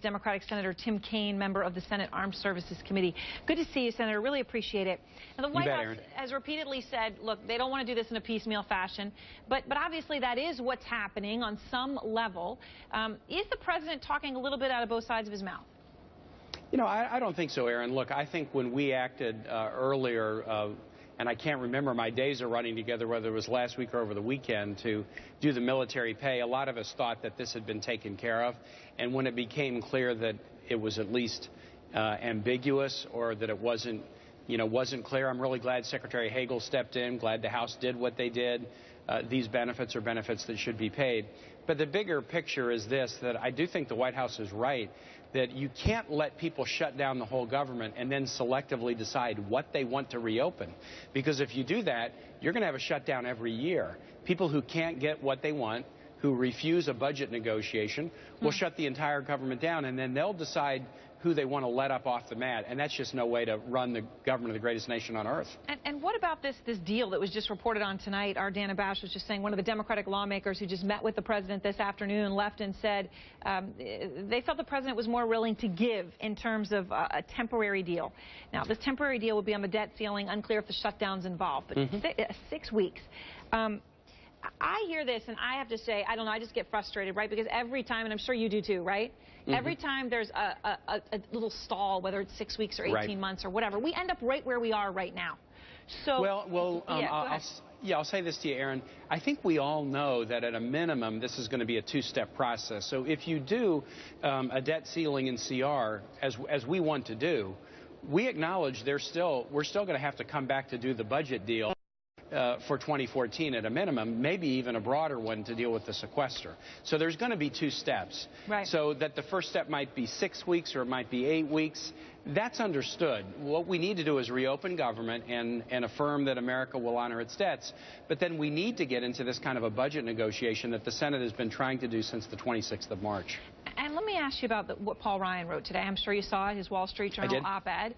Democratic Senator Tim Kaine, member of the Senate Armed Services Committee. Good to see you, Senator. Really appreciate it. And the White House Erin. has repeatedly said, look, they don't want to do this in a piecemeal fashion, but obviously that is what's happening on some level. Is the president talking a little bit out of both sides of his mouth? You know, I don't think so, Erin. Look, I think when we acted earlier, and I can't remember, my days are running together, whether it was last week or over the weekend, to do the military pay, a lot of us thought that this had been taken care of. And when it became clear that it was at least ambiguous, or that it wasn't clear, I'm really glad Secretary Hagel stepped in, glad the House did what they did. These benefits are benefits that should be paid. But the bigger picture is this, that I do think the White House is right, that you can't let people shut down the whole government and then selectively decide what they want to reopen. Because if you do that, you're going to have a shutdown every year. People who can't get what they want, who refuse a budget negotiation, will shut the entire government down, and then they'll decide who they want to let up off the mat. And that's just no way to run the government of the greatest nation on earth. And what about this deal that was just reported on tonight? Our Dana Bash was just saying one of the Democratic lawmakers who just met with the president this afternoon left and said they felt the president was more willing to give in terms of a temporary deal. Now, this temporary deal would be on the debt ceiling, unclear if the shutdown's involved, but 6 weeks. I hear this, and I have to say, I don't know, I just get frustrated, right? Because every time, and I'm sure you do too, right? Every time there's a little stall, whether it's 6 weeks or 18 months or whatever, we end up right where we are right now. So, I'll say this to you, Erin. I think we all know that at a minimum, this is going to be a two-step process. So if you do a debt ceiling in CR, as we want to do, we acknowledge we're still going to have to come back to do the budget deal for 2014 at a minimum, maybe even a broader one to deal with the sequester. So there's going to be two steps. Right. So that the first step might be 6 weeks or it might be 8 weeks. That's understood. What we need to do is reopen government and affirm that America will honor its debts. But then we need to get into this kind of a budget negotiation that the Senate has been trying to do since the 26th of March. And let me ask you about what Paul Ryan wrote today. I'm sure you saw his Wall Street Journal op-ed,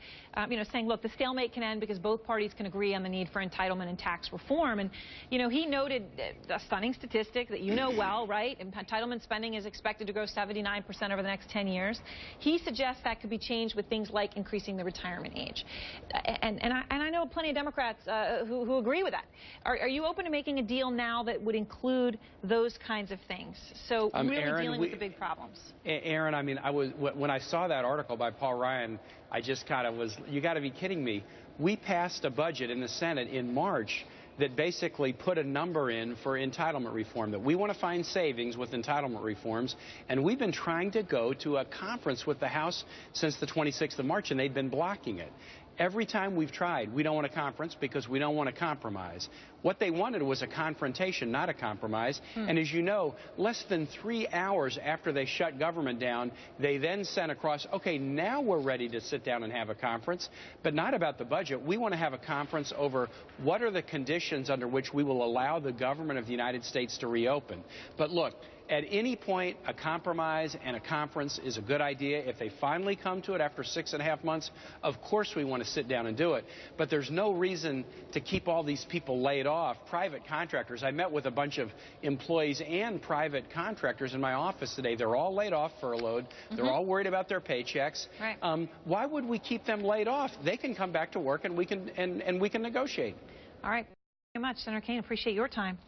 saying, look, the stalemate can end because both parties can agree on the need for entitlement and tax reform. And, he noted a stunning statistic that you know well, right? Entitlement spending is expected to grow 79% over the next 10 years. He suggests that could be changed with things like increasing the retirement age. And I know plenty of Democrats who agree with that. Are you open to making a deal now that would include those kinds of things? So really Erin, dealing with the big problems. Erin, I mean, when I saw that article by Paul Ryan, I just kind of was, you got to be kidding me. We passed a budget in the Senate in March that basically put a number in for entitlement reform, that we want to find savings with entitlement reforms, and we've been trying to go to a conference with the House since the 26th of March, and they've been blocking it. Every time we've tried, we don't want a conference because we don't want to compromise. What they wanted was a confrontation, not a compromise. And as you know, less than 3 hours after they shut government down, they then sent across, okay, now we're ready to sit down and have a conference, but not about the budget. We want to have a conference over what are the conditions under which we will allow the government of the United States to reopen. But look, at any point, a compromise and a conference is a good idea. If they finally come to it after 6.5 months, of course we want to sit down and do it. But there's no reason to keep all these people laid off. Private contractors, I met with a bunch of employees and private contractors in my office today. They're all laid off, furloughed. They're all worried about their paychecks. Right. Why would we keep them laid off? They can come back to work and we can negotiate. All right. Thank you very much, Senator Kaine. Appreciate your time.